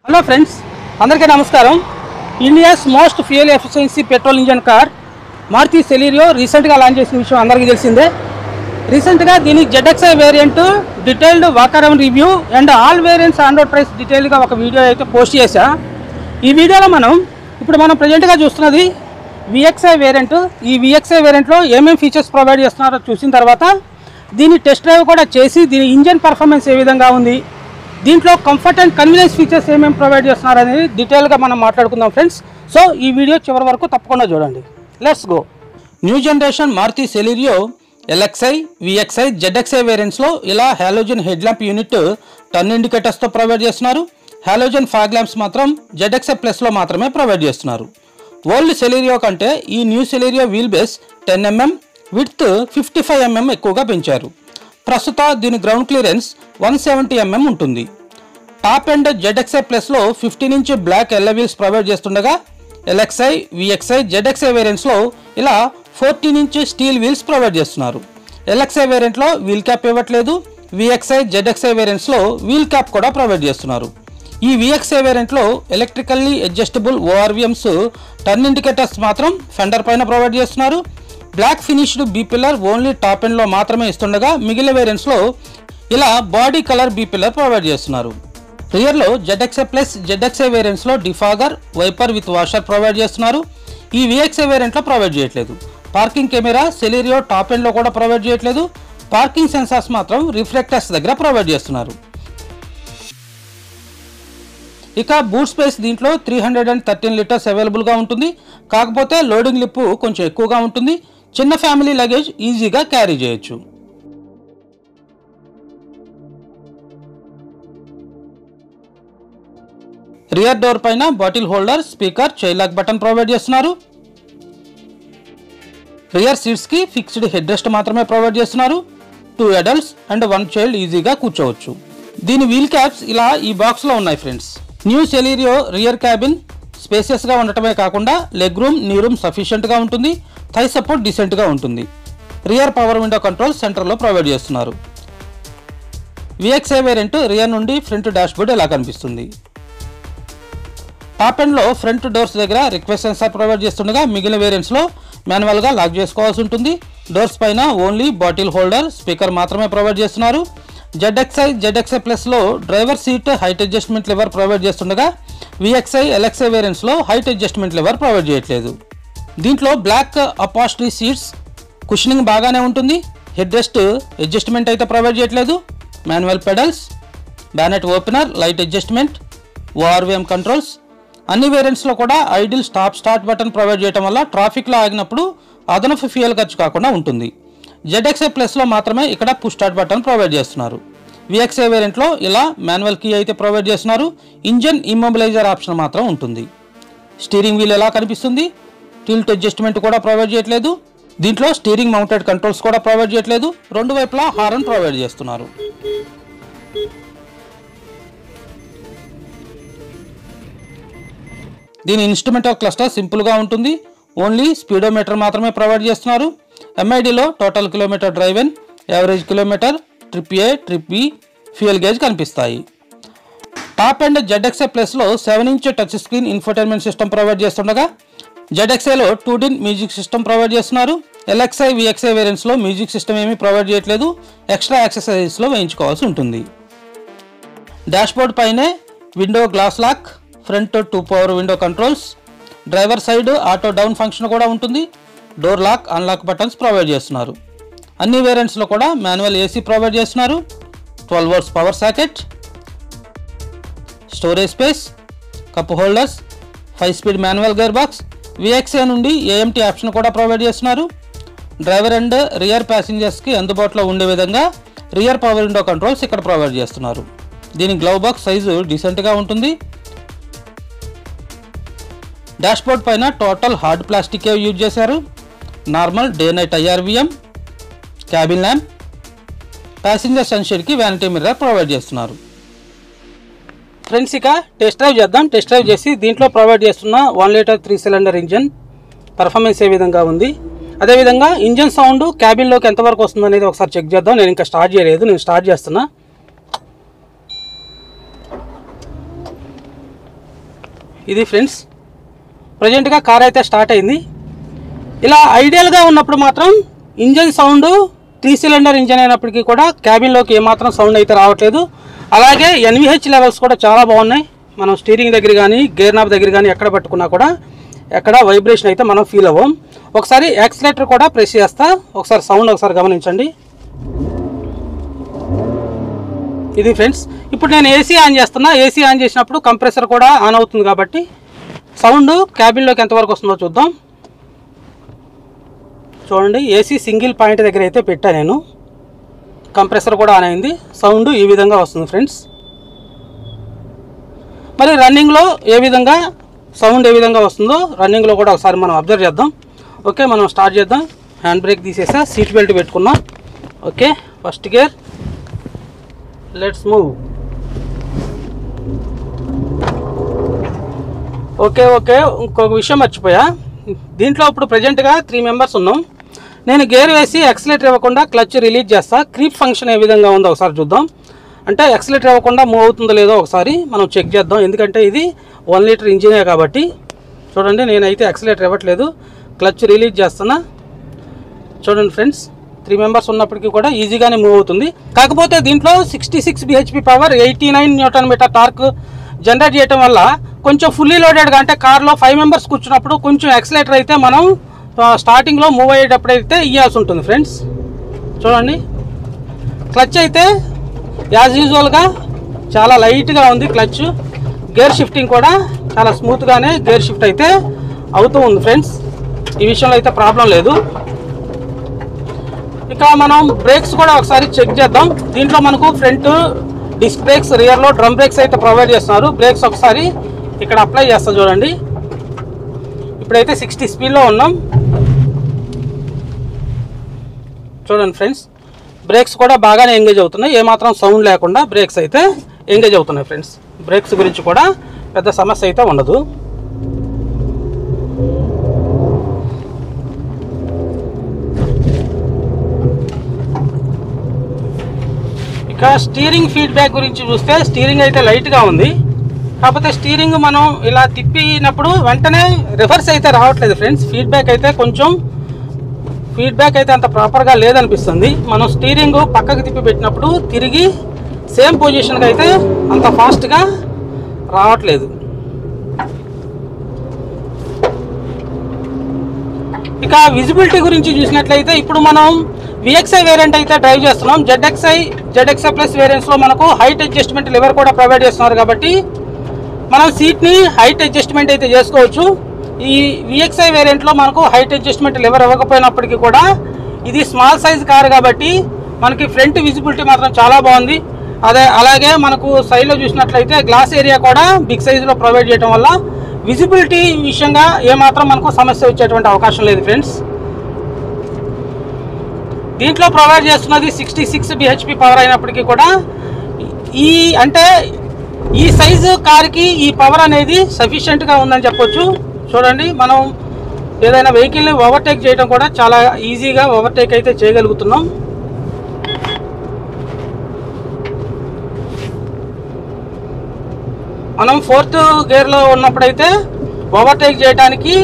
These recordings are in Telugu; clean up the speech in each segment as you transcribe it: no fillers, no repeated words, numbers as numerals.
హలో ఫ్రెండ్స్, అందరికీ నమస్కారం. India's most fuel efficiency petrol engine car Maruti Celerio రీసెంట్గా లాంచ్ చేసిన విషయం అందరికీ తెలిసిందే. రీసెంట్గా దీని ZXi variant detailed walkaround review and all variants on road price డీటెయిల్గా ఒక వీడియో అయితే పోస్ట్ చేశా. ఈ వీడియోలో మనం ప్రజెంట్గా చూస్తున్నది VXi వేరియంట్. ఈ VXi వేరియంట్లో ఏమేమి ఫీచర్స్ ప్రొవైడ్ చేస్తున్నారో చూసిన తర్వాత దీని టెస్ట్ డ్రైవ్ కూడా చేసి దీని ఇంజన్ పర్ఫార్మెన్స్ ఏ విధంగా ఉంది, దీంట్లో కంఫర్ట్ అండ్ కన్వీనియన్స్ ఫీచర్స్ ఏమేమి ప్రొవైడ్ చేస్తున్నారు అనేది డీటెయిల్గా మనం మాట్లాడుకుందాం ఫ్రెండ్స్. సో ఈ వీడియో చివరి వరకు తప్పకుండా చూడండి. Let's go. New generation Maruti Celerio LXi, VXi, ZXi వేరియంట్స్లో ఇలా halogen head lamp unit turn ఇండికేటర్స్తో ప్రొవైడ్ చేస్తున్నారు. హాలోజన్ ఫాగ్ ల్యాంప్స్ మాత్రం ZXi ప్లస్లో మాత్రమే ప్రొవైడ్ చేస్తున్నారు. ఓల్డ్ సెలీరియో కంటే ఈ new Celerio wheel base 10 mm, width 55 mm ఎక్కువగా పెంచారు. ప్రస్తుత దీని గ్రౌండ్ క్లియరెన్స్ 170 mm ఉంటుంది. టాప్ ఎండ్ ZXi ప్లస్లో 15 inch black alloy wheels provide చేస్తుండగా LXi, VXi, ZXi వేరియంట్స్లో ఇలా 14 inch స్టీల్ వీల్స్ ప్రొవైడ్ చేస్తున్నారు. LXi వేరియంట్లో వీల్ క్యాప్ ఇవ్వట్లేదు. VXi, ZXi వేరియంట్స్లో వీల్ క్యాప్ కూడా ప్రొవైడ్ చేస్తున్నారు. ఈ VXi వేరియంట్లో electrically adjustable ORVMs turn indicators మాత్రం ఫెండర్ పైన ప్రొవైడ్ చేస్తున్నారు. Black finished B pillar only top ఎండ్లో మాత్రమే ఇస్తుండగా మిగిలిన వేరియంట్స్లో ఇలా body colour B pillar provide చేస్తున్నారు. రియర్లో ZXi ప్లస్ ZXi వేరియంట్స్లో defogger, wiper with washer provide చేస్తున్నారు. ఈ VXi వేరియంట్లో ప్రొవైడ్ చేయట్లేదు. పార్కింగ్ కెమెరా సెలీరియో టాప్ ఎండ్లో కూడా ప్రొవైడ్ చేయట్లేదు. పార్కింగ్ సెన్సార్స్ మాత్రం రిఫ్లెక్టర్స్ దగ్గర ప్రొవైడ్ చేస్తున్నారు. ఇక బూట్ స్పేస్ దీంట్లో 313 లీటర్స్ అవైలబుల్గా ఉంటుంది. కాకపోతే లోడింగ్ లిప్ కొంచెం ఎక్కువగా ఉంటుంది. చిన్న ఫ్యామిలీ లగేజ్ ఈజీగా క్యారీ చేయొచ్చు. రియర్ డోర్ పైన bottle holder, speaker, child lock button provide చేస్తున్నారు. రియర్ సీట్స్కి ఫిక్స్డ్ హెడ్ రెస్ట్ మాత్రమే ప్రొవైడ్ చేస్తున్నారు. 2 adults అండ్ 1 child ఈజీగా కూర్చోవచ్చు. దీని వీల్ క్యాప్స్ ఇలా ఈ బాక్స్లో ఉన్నాయి friends. New Celerio rear cabin స్పేసియస్గా ఉండటమే కాకుండా లెగ్ రూమ్, నీ రూమ్ సఫిషియెంట్గా ఉంటుంది. థై సపోర్ట్ డీసెంట్గా ఉంటుంది. రియర్ పవర్ విండో కంట్రోల్ సెంటర్లో ప్రొవైడ్ చేస్తున్నారు. VXi వేరియంట్ రియర్ నుండి ఫ్రంట్ డాష్బోర్డ్ ఎలా కనిపిస్తుంది. టాప్ ఎండ్లో ఫ్రంట్ డోర్స్ దగ్గర రిక్వెస్ట్ సెన్సార్ ప్రొవైడ్ చేస్తుండగా మిగిలిన వేరియంట్స్లో మాన్యువల్గా లాక్ చేసుకోవాల్సి ఉంటుంది. డోర్స్ పైన ఓన్లీ బాటిల్ హోల్డర్, స్పీకర్ మాత్రమే ప్రొవైడ్ చేస్తున్నారు. ZXi ప్లస్లో driver seat height adjustment lever provide చేస్తుండగా VXi, LXi వేరియంట్స్లో హైట్ అడ్జస్ట్మెంట్ లివర్ ప్రొవైడ్ చేయట్లేదు. దీంట్లో బ్లాక్ అపాస్ట్రీ సీట్స్, కుషనింగ్ బాగానే ఉంటుంది. హెడ్ రెస్ట్ అడ్జస్ట్మెంట్ అయితే ప్రొవైడ్ చేయట్లేదు. Manual pedals, bonnet opener, light adjustment, ORVM controls. అన్ని వేరియంట్స్లో కూడా ఐడిల్ స్టార్ట్ బటన్ ప్రొవైడ్ చేయడం వల్ల ట్రాఫిక్లో ఆగినప్పుడు అదనపు ఫ్యూయల్ ఖర్చు కాకుండా ఉంటుంది. ZXi ప్లస్లో మాత్రమే ఇక్కడ పుష్ స్టార్ట్ బటన్ ప్రొవైడ్ చేస్తున్నారు. VXi వేరియంట్లో ఇలా మాన్యువల్ కీ అయితే ప్రొవైడ్ చేస్తున్నారు. ఇంజన్ ఇమ్మొబిలైజర్ ఆప్షన్ మాత్రం ఉంటుంది. స్టీరింగ్ వీల్ ఎలా కనిపిస్తుంది. టిల్ట్ అడ్జస్ట్మెంట్ కూడా ప్రొవైడ్ చేయట్లేదు. దీంట్లో స్టీరింగ్ మౌంటెడ్ కంట్రోల్స్ కూడా ప్రొవైడ్ చేయట్లేదు. రెండు వైపులా హారన్ ప్రొవైడ్ చేస్తున్నారు. దీని ఇన్స్ట్రుమెంటల్ క్లస్టర్ సింపుల్గా ఉంటుంది. ఓన్లీ స్పీడోమీటర్ మాత్రమే ప్రొవైడ్ చేస్తున్నారు. MIDలో total kilometre driven, average kilometre, trip A, trip B, fuel gauge కనిపిస్తాయి. టాప్ అండ్ ZXi ప్లస్లో 7 inch touch screen infotainment system provide చేస్తుండగా ZXiలో 2DIN మ్యూజిక్ సిస్టమ్ ప్రొవైడ్ చేస్తున్నారు. LXi, VXi వేరియంట్స్లో మ్యూజిక్ సిస్టమ్ ఏమీ ప్రొవైడ్ చేయట్లేదు. ఎక్స్ట్రా యాక్సెసరీస్లో వేయించుకోవాల్సి ఉంటుంది. డాష్బోర్డ్ పైనే window glass lock, front 2 power window controls, driver side auto down function కూడా ఉంటుంది. Door lock, unlock buttons provide చేస్తున్నారు. అన్ని వేరియంట్స్లో కూడా మాన్యువల్ AC ప్రొవైడ్ చేస్తున్నారు. 12 volts power socket, storage space, cup holders, 5 speed manual gear box. VXi నుండి AMT ఆప్షన్ కూడా ప్రొవైడ్ చేస్తున్నారు. డ్రైవర్ అండ్ రియర్ ప్యాసింజర్స్కి అందుబాటులో ఉండే విధంగా రియర్ పవర్ విండో కంట్రోల్స్ ఇక్కడ ప్రొవైడ్ చేస్తున్నారు. దీని గ్లవ్ బాక్స్ సైజు డీసెంట్గా ఉంటుంది. డాష్బోర్డ్ పైన టోటల్ హార్డ్ ప్లాస్టిక్ యూజ్ చేశారు. Normal day night IRVM, cabin lamp, passenger సన్షేడ్కి వ్యానిటీ మిర్రర్ ప్రొవైడ్ చేస్తున్నారు. ఫ్రెండ్స్, ఇక టెస్ట్ డ్రైవ్ చేద్దాం. టెస్ట్ డ్రైవ్ చేసి దీంట్లో ప్రొవైడ్ చేస్తున్న 1 liter 3 cylinder ఇంజన్ పర్ఫార్మెన్స్ ఏ విధంగా ఉంది, అదేవిధంగా ఇంజన్ సౌండ్ క్యాబిన్లోకి ఎంతవరకు వస్తుంది అనేది ఒకసారి చెక్ చేద్దాం. నేను ఇంకా స్టార్ట్ చేయలేదు, నేను స్టార్ట్ చేస్తున్నా. ఇది ఫ్రెండ్స్ ప్రజెంట్గా కార్ అయితే స్టార్ట్ అయింది. ఇలా ఐడియల్గా ఉన్నప్పుడు మాత్రం ఇంజన్ సౌండ్ 3 సిలిండర్ ఇంజన్ అయినప్పటికీ కూడా క్యాబిన్లోకి ఏమాత్రం సౌండ్ అయితే రావట్లేదు. అలాగే NVH లెవెల్స్ కూడా చాలా బాగున్నాయి. మనం స్టీరింగ్ దగ్గర కానీ గేర్ నాబ్ దగ్గర కానీ ఎక్కడ పట్టుకున్నా కూడా ఎక్కడ వైబ్రేషన్ అయితే మనం ఫీల్ అవ్వం. ఒకసారి యాక్సిలేటర్ కూడా ప్రెస్ చేస్తా, ఒకసారి సౌండ్ ఒకసారి గమనించండి. ఇది ఫ్రెండ్స్ ఇప్పుడు నేను ఏసీ ఆన్ చేస్తున్నా. ఏసీ ఆన్ చేసినప్పుడు కంప్రెసర్ కూడా ఆన్ అవుతుంది కాబట్టి సౌండ్ క్యాబిన్లోకి ఎంతవరకు వస్తుందో చూద్దాం. చూడండి ఏసీ సింగిల్ పాయింట్ దగ్గర అయితే పెట్టా నేను. కంప్రెసర్ కూడా ఆన్ అయింది. సౌండ్ ఈ విధంగా వస్తుంది ఫ్రెండ్స్. మరి రన్నింగ్లో ఏ విధంగా సౌండ్ ఏ విధంగా వస్తుందో రన్నింగ్లో కూడా ఒకసారి మనం అబ్జర్వ్ చేద్దాం. ఓకే మనం స్టార్ట్ చేద్దాం. హ్యాండ్ బ్రేక్ తీసేసా, సీట్ బెల్ట్ పెట్టుకున్నాం. Okay first gear, let's move. Okay ఇంకొక విషయం మర్చిపోయా. దీంట్లో ఇప్పుడు ప్రజెంట్గా 3 మెంబర్స్ ఉన్నాం. నేను గేర్ వేసి యాక్సిలేటర్ ఇవ్వకుండా క్లచ్ రిలీజ్ చేస్తా. క్రీప్ ఫంక్షన్ ఏ విధంగా ఉందో ఒకసారి చూద్దాం. అంటే యాక్సిలేటర్ ఇవ్వకుండా మూవ్ అవుతుందో లేదో ఒకసారి మనం చెక్ చేద్దాం. ఎందుకంటే ఇది 1 లీటర్ ఇంజినే కాబట్టి. చూడండి నేనైతే యాక్సిలేటర్ ఇవ్వట్లేదు, క్లచ్ రిలీజ్ చేస్తున్నా. చూడండి ఫ్రెండ్స్ 3 మెంబర్స్ ఉన్నప్పటికీ కూడా ఈజీగానే మూవ్ అవుతుంది. కాకపోతే దీంట్లో 66 bhp power, 89 newton meter torque generate చేయడం వల్ల కొంచెం ఫుల్లీ లోడెడ్గా అంటే కార్లో 5 మెంబర్స్ కూర్చున్నప్పుడు కొంచెం యాక్సిలేటర్ అయితే మనం స్టార్టింగ్లో మూవ్ అయ్యేటప్పుడు అయితే ఇవ్వాల్సి ఉంటుంది ఫ్రెండ్స్. చూడండి క్లచ్ అయితే యాజ్ యూజువల్గా చాలా లైట్గా ఉంది క్లచ్. గేర్ షిఫ్టింగ్ కూడా చాలా స్మూత్గానే గేర్ షిఫ్ట్ అయితే అవుతూ ఉంది ఫ్రెండ్స్. ఈ విషయంలో అయితే ప్రాబ్లం లేదు. ఇక మనం బ్రేక్స్ కూడా ఒకసారి చెక్ చేద్దాం. దీంట్లో మనకు ఫ్రంట్ డిస్క్ బ్రేక్స్, రియర్లో డ్రమ్ బ్రేక్స్ అయితే ప్రొవైడ్ చేస్తున్నారు. బ్రేక్స్ ఒకసారి ఇక్కడ అప్లై చేస్తా చూడండి. ఇప్పుడైతే 60 స్పీడ్లో ఉన్నాం. చూడండి ఫ్రెండ్స్ బ్రేక్స్ కూడా బాగానే ఎంగేజ్ అవుతున్నాయి. ఏమాత్రం సౌండ్ లేకుండా బ్రేక్స్ అయితే ఎంగేజ్ అవుతున్నాయి ఫ్రెండ్స్. బ్రేక్స్ గురించి కూడా పెద్ద సమస్య అయితే ఉండదు. ఇక స్టీరింగ్ ఫీడ్బ్యాక్ గురించి చూస్తే స్టీరింగ్ అయితే లైట్గా ఉంది. కాకపోతే స్టీరింగ్ మనం ఇలా తిప్పినప్పుడు వెంటనే రివర్స్ అయితే రావట్లేదు ఫ్రెండ్స్. ఫీడ్బ్యాక్ అయితే అంత ప్రాపర్గా లేదనిపిస్తుంది. మనం స్టీరింగ్ పక్కకు తిప్పి పెట్టినప్పుడు తిరిగి సేమ్ పొజిషన్కి అయితే అంత ఫాస్ట్గా రావట్లేదు. ఇక విజిబిలిటీ గురించి చూసినట్లయితే ఇప్పుడు మనం VXI వేరియంట్ అయితే డ్రైవ్ చేస్తున్నాం. ZXI ప్లస్ వేరియంట్స్లో మనకు హైట్ అడ్జస్ట్మెంట్ లివర్ కూడా ప్రొవైడ్ చేస్తున్నారు కాబట్టి మనం సీట్ని హైట్ అడ్జస్ట్మెంట్ అయితే చేసుకోవచ్చు. ఈ VXI వేరియంట్లో మనకు హైట్ అడ్జస్ట్మెంట్ లివర్ ఇవ్వకపోయినప్పటికీ కూడా ఇది స్మాల్ సైజ్ కార్ కాబట్టి మనకి ఫ్రంట్ విజిబిలిటీ మాత్రం చాలా బాగుంది. అలాగే మనకు సైడ్లో చూసినట్లయితే గ్లాస్ ఏరియా కూడా బిగ్ సైజులో ప్రొవైడ్ చేయడం వల్ల విజిబిలిటీ విషయంగా ఏమాత్రం మనకు సమస్య వచ్చేటువంటి అవకాశం లేదు ఫ్రెండ్స్. దీంట్లో ప్రొవైడ్ చేస్తున్నది 66 bhp పవర్ అయినప్పటికీ కూడా ఈ సైజు కార్కి ఈ పవర్ అనేది సఫిషియెంట్గా ఉందని చెప్పొచ్చు. చూడండి మనం ఏదైనా వెహికల్ని ఓవర్టేక్ చేయడం కూడా చాలా ఈజీగా ఓవర్టేక్ అయితే చేయగలుగుతున్నాం. మనం 4th గేర్లో ఉన్నప్పుడైతే ఓవర్టేక్ చేయడానికి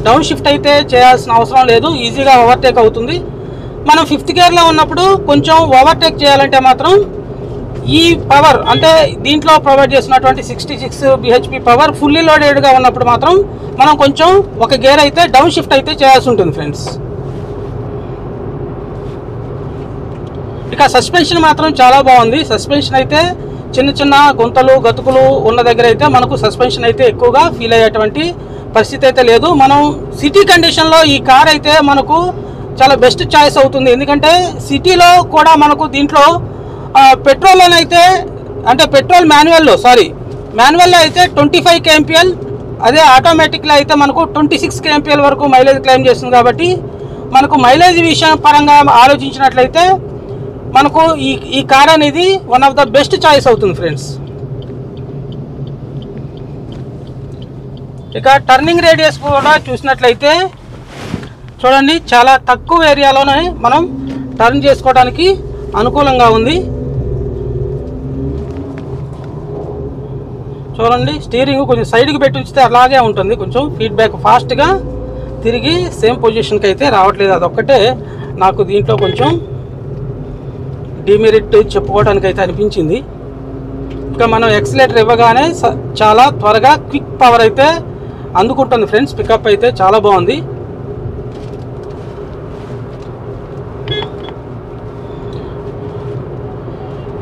డౌన్ షిఫ్ట్ అయితే చేయాల్సిన అవసరం లేదు, ఈజీగా ఓవర్టేక్ అవుతుంది. మనం 5th గేర్లో ఉన్నప్పుడు కొంచెం ఓవర్టేక్ చేయాలంటే మాత్రం ఈ పవర్ అంటే దీంట్లో ప్రొవైడ్ చేసినటువంటి 66 bhp పవర్ ఫుల్లీ లోడెడ్గా ఉన్నప్పుడు మాత్రం మనం కొంచెం ఒక గేర్ అయితే డౌన్ షిఫ్ట్ అయితే చేయాల్సి ఉంటుంది ఫ్రెండ్స్. ఇక సస్పెన్షన్ మాత్రం చాలా బాగుంది. సస్పెన్షన్ అయితే చిన్న చిన్న గుంతలు గతుకులు ఉన్న దగ్గర అయితే మనకు సస్పెన్షన్ అయితే ఎక్కువగా ఫీల్ అయ్యేటువంటి పరిస్థితి అయితే లేదు. మనం సిటీ కండిషన్లో ఈ కార్ అయితే మనకు చాలా బెస్ట్ చాయిస్ అవుతుంది. ఎందుకంటే సిటీలో కూడా మనకు దీంట్లో పెట్రోల్లోనైతే అంటే పెట్రోల్ మాన్యువల్లో అయితే 25 kmpl, అదే ఆటోమేటిక్లో అయితే మనకు 26 kmpl వరకు మైలేజ్ క్లెయిమ్ చేస్తుంది. కాబట్టి మనకు మైలేజ్ విషయం పరంగా ఆలోచించినట్లయితే మనకు ఈ కార్ అనేది one of the best choice అవుతుంది ఫ్రెండ్స్. ఇక టర్నింగ్ రేడియస్ కూడా చూసినట్లయితే చూడండి చాలా తక్కువ ఏరియాలోనే మనం టర్న్ చేసుకోవడానికి అనుకూలంగా ఉంది. చూడండి, స్టీరింగ్ కొంచెం సైడ్కి పెట్టి ఉంచితే అలాగే ఉంటుంది, కొంచెం ఫీడ్బ్యాక్ ఫాస్ట్గా తిరిగి సేమ్ పొజిషన్కి అయితే రావట్లేదు. అదొక్కటే నాకు దీంట్లో కొంచెం డిమెరిట్ చెప్పుకోవడానికి అయితే అనిపించింది. ఇంకా మనం ఎక్సలేటర్ ఇవ్వగానే చాలా త్వరగా క్విక్ పవర్ అయితే అందుకుంటుంది ఫ్రెండ్స్. పికప్ అయితే చాలా బాగుంది.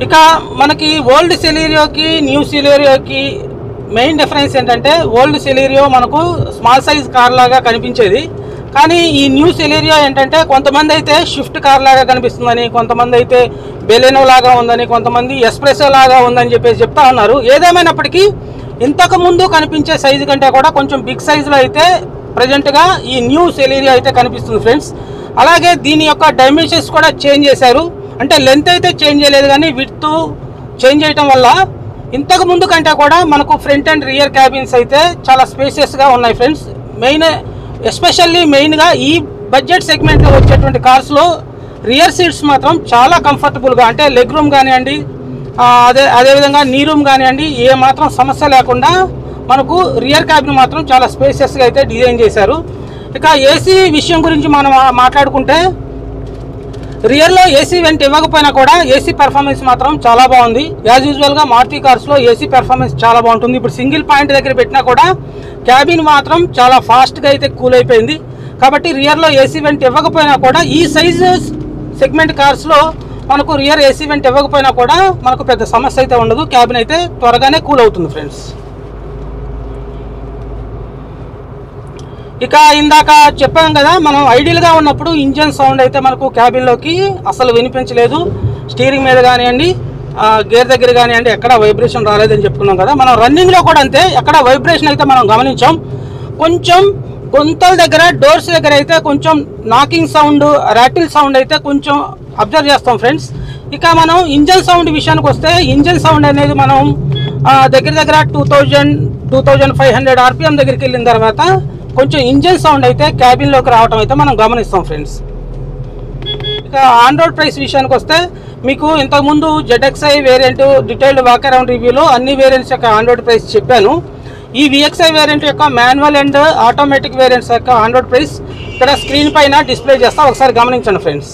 ఇక మనకి ఓల్డ్ సెలీరియోకి న్యూ సెలీరియోకి మెయిన్ డిఫరెన్స్ ఏంటంటే, ఓల్డ్ సెలీరియో మనకు స్మాల్ సైజ్ కార్ లాగా కనిపించేది, కానీ ఈ న్యూ సెలీరియో ఏంటంటే కొంతమంది అయితే షిఫ్ట్ కార్ లాగా కనిపిస్తుందని, కొంతమంది అయితే బెలెనో లాగా ఉందని, కొంతమంది ఎస్ప్రెసో లాగా ఉందని చెప్పేసి చెప్తా ఉన్నారు. ఏదేమైనప్పటికీ ఇంతకుముందు కనిపించే సైజు కంటే కూడా కొంచెం బిగ్ సైజులో అయితే ప్రజెంట్గా ఈ న్యూ సెలీరియో అయితే కనిపిస్తుంది ఫ్రెండ్స్. అలాగే దీని యొక్క డైమెన్షన్స్ కూడా చేంజ్ చేశారు. అంటే లెంత్ అయితే చేంజ్ చేయలేదు, కానీ విడ్త్ చేంజ్ చేయడం వల్ల ఇంతకు ముందు కంటే కూడా మనకు ఫ్రంట్ అండ్ రియర్ క్యాబిన్స్ అయితే చాలా స్పేసియస్గా ఉన్నాయి ఫ్రెండ్స్. ఎస్పెషల్లీ మెయిన్గా ఈ బడ్జెట్ సెగ్మెంట్లో వచ్చేటువంటి కార్స్లో రియర్ సీట్స్ మాత్రం చాలా కంఫర్టబుల్గా, అంటే లెగ్ రూమ్ కానివ్వండి, అదేవిధంగా నీ రూమ్ కానివ్వండి, ఏ మాత్రం సమస్య లేకుండా మనకు రియర్ క్యాబిన్ మాత్రం చాలా స్పేసియస్గా అయితే డిజైన్ చేశారు. ఇక ఏసీ విషయం గురించి మనం మాట్లాడుకుంటే, రియర్లో ఏసీ వెంట్ ఇవ్వకపోయినా కూడా ఏసీ పెర్ఫార్మెన్స్ మాత్రం చాలా బాగుంది. యాజ్ యూజువల్గా మారుతి కార్స్లో ఏసీ పెర్ఫార్మెన్స్ చాలా బాగుంటుంది. ఇప్పుడు సింగిల్ పాయింట్ దగ్గర పెట్టినా కూడా క్యాబిన్ మాత్రం చాలా ఫాస్ట్గా అయితే కూల్ అయిపోయింది. కాబట్టి రియర్లో ఏసీ వెంట్ ఇవ్వకపోయినా కూడా ఈ సైజు సెగ్మెంట్ కార్స్లో మనకు రియర్ ఏసీ వెంట్ ఇవ్వకపోయినా కూడా మనకు పెద్ద సమస్య అయితే ఉండదు. క్యాబిన్ అయితే త్వరగానే కూల్ అవుతుంది ఫ్రెండ్స్. ఇక ఇందాక చెప్పాం కదా, మనం ఐడియల్గా ఉన్నప్పుడు ఇంజన్ సౌండ్ అయితే మనకు క్యాబిన్లోకి అసలు వినిపించలేదు. స్టీరింగ్ మీద కానివ్వండి, గేర్ దగ్గర కానివ్వండి, ఎక్కడ వైబ్రేషన్ రాలేదని చెప్పుకున్నాం కదా. మనం రన్నింగ్లో కూడా అంతే, ఎక్కడ వైబ్రేషన్ అయితే మనం గమనించాం. కొంచెం గొంతల దగ్గర, డోర్స్ దగ్గర అయితే కొంచెం నాకింగ్ సౌండ్, ర్యాటిల్ సౌండ్ అయితే కొంచెం అబ్జర్వ్ చేస్తాం ఫ్రెండ్స్. ఇక మనం ఇంజన్ సౌండ్ విషయానికి వస్తే, ఇంజన్ సౌండ్ అనేది మనం దగ్గర దగ్గర 2500 RPM దగ్గరికి వెళ్ళిన తర్వాత కొంచెం ఇంజన్ సౌండ్ అయితే క్యాబిన్లోకి రావడం అయితే మనం గమనిస్తాం ఫ్రెండ్స్. ఇక ఆన్ రోడ్ ప్రైస్ విషయానికి వస్తే, మీకు ఇంతకుముందు ZXi variant detailed walk around రివ్యూలో అన్ని వేరియంట్స్ యొక్క ఆన్ రోడ్ ప్రైస్ చెప్పాను. ఈ VXi వేరియంట్ యొక్క మాన్యువల్ అండ్ ఆటోమేటిక్ వేరియంట్స్ యొక్క ఆన్ రోడ్ ప్రైస్ ఇక్కడ స్క్రీన్ పైన డిస్ప్లే చేస్తా, ఒకసారి గమనించండి ఫ్రెండ్స్.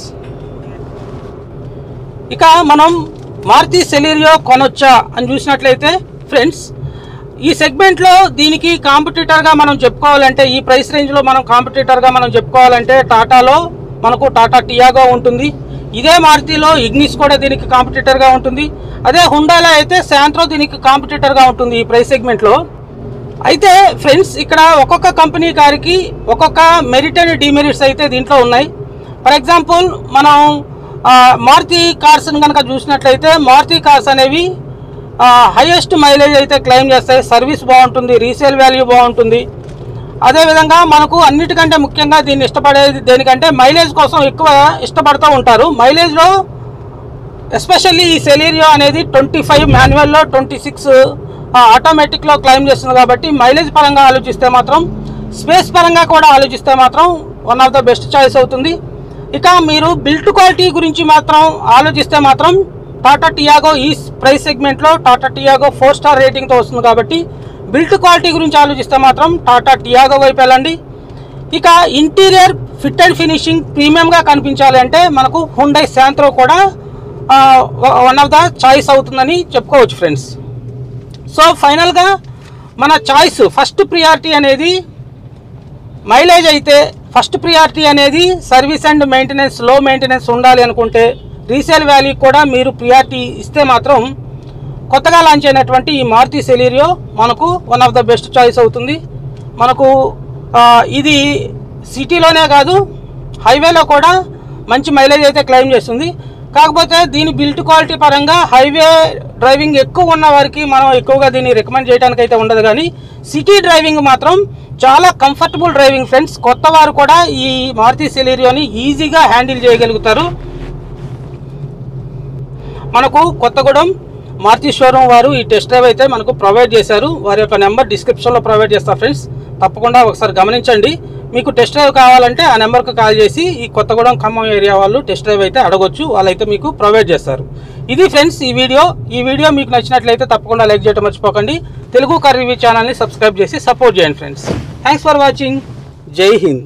ఇక మనం మారుతి సెలీరియో కొనొచ్చా అని చూసినట్లయితే ఫ్రెండ్స్, ఈ సెగ్మెంట్లో దీనికి కాంపిటీటర్గా మనం చెప్పుకోవాలంటే, ఈ ప్రైస్ రేంజ్లో మనం కాంపిటీటర్గా మనం చెప్పుకోవాలంటే టాటాలో మనకు టాటా టియాగో ఉంటుంది. ఇదే మారుతిలో ఇగ్నిస్ కూడా దీనికి కాంపిటీటర్గా ఉంటుంది. అదే హుండాలో అయితే శాంత్రో దీనికి కాంపిటీటర్గా ఉంటుంది ఈ ప్రైస్ సెగ్మెంట్లో. అయితే ఫ్రెండ్స్, ఇక్కడ ఒక్కొక్క కంపెనీ కారికి ఒక్కొక్క మెరిట్ అండ్ డిమెరిట్స్ అయితే దీంట్లో ఉన్నాయి. ఫర్ ఎగ్జాంపుల్ మనం మారుతి కార్స్ని కనుక చూసినట్లయితే, మారుతి కార్స్ అనేవి హైయెస్ట్ మైలేజ్ అయితే క్లెయిమ్ చేస్తాయి. సర్వీస్ బాగుంటుంది, రీసేల్ వాల్యూ బాగుంటుంది. అదేవిధంగా మనకు అన్నిటికంటే ముఖ్యంగా దీన్ని ఇష్టపడేది దేనికంటే మైలేజ్ కోసం ఎక్కువ ఇష్టపడుతూ ఉంటారు. మైలేజ్లో ఎస్పెషల్లీ ఈ సెలీరియో అనేది 25 మాన్యువల్లో, 26 ఆటోమేటిక్లో క్లెయిమ్ చేస్తుంది. కాబట్టి మైలేజ్ పరంగా ఆలోచిస్తే మాత్రం, స్పేస్ పరంగా కూడా ఆలోచిస్తే మాత్రం one of the best choice అవుతుంది. ఇక మీరు బిల్ట్ క్వాలిటీ గురించి మాత్రం ఆలోచిస్తే మాత్రం టాటా టియాగో ఈ ప్రైస్ సెగ్మెంట్లో టాటా టియాగో 4 స్టార్ రేటింగ్తో వస్తుంది. కాబట్టి బిల్ట్ క్వాలిటీ గురించి ఆలోచిస్తే మాత్రం టాటా టియాగో వైపు వెళ్ళండి. ఇక ఇంటీరియర్ ఫిట్ అండ్ ఫినిషింగ్ ప్రీమియంగా కనిపించాలి అంటే మనకు హుండై శాంత్రో కూడా వన్ ఆఫ్ ద చాయిస్ అవుతుందని చెప్పుకోవచ్చు ఫ్రెండ్స్. సో ఫైనల్గా మన చాయిస్ ఫస్ట్ ప్రియారిటీ అనేది మైలేజ్ అయితే, ఫస్ట్ ప్రియారిటీ అనేది సర్వీస్ అండ్ మెయింటెనెన్స్, లో మెయింటెనెన్స్ ఉండాలి అనుకుంటే, రీసేల్ వాల్యూ కూడా మీరు ప్రియారిటీ ఇస్తే మాత్రం కొత్తగా లాంచ్ అయినటువంటి ఈ మారుతి సెలీరియో మనకు one of the best choice అవుతుంది. మనకు ఇది సిటీలోనే కాదు, హైవేలో కూడా మంచి మైలేజ్ అయితే క్లెయిమ్ చేస్తుంది. కాకపోతే దీని బిల్ట్ క్వాలిటీ పరంగా హైవే డ్రైవింగ్ ఎక్కువ ఉన్న వారికి మనం ఎక్కువగా దీన్ని రికమెండ్ చేయడానికి అయితే ఉండదు. కానీ సిటీ డ్రైవింగ్ మాత్రం చాలా కంఫర్టబుల్ డ్రైవింగ్ ఫ్రెండ్స్. కొత్త వారు కూడా ఈ మారుతి సెలీరియోని ఈజీగా హ్యాండిల్ చేయగలుగుతారు. మనకు కొత్తగూడెం మారుతి షోరూమ్ వారు ఈ టెస్ట్ డ్రైవ్ అయితే మనకు ప్రొవైడ్ చేశారు. వారి యొక్క నెంబర్ డిస్క్రిప్షన్లో ప్రొవైడ్ చేస్తారు ఫ్రెండ్స్, తప్పకుండా ఒకసారి గమనించండి. మీకు టెస్ట్ డ్రైవ్ కావాలంటే ఆ నెంబర్కి కాల్ చేసి ఈ కొత్తగూడెం ఖమ్మం ఏరియా వాళ్ళు టెస్ట్ డ్రైవ్ అయితే అడగొచ్చు, వాళ్ళైతే మీకు ప్రొవైడ్ చేస్తారు. ఇది ఫ్రెండ్స్ ఈ వీడియో మీకు నచ్చినట్లయితే తప్పకుండా లైక్ చేయడం మర్చిపోకండి. తెలుగు కార్ రివ్యూ ఛానల్ని సబ్స్క్రైబ్ చేసి సపోర్ట్ చేయండి ఫ్రెండ్స్. Thanks for watching. జై హింద్.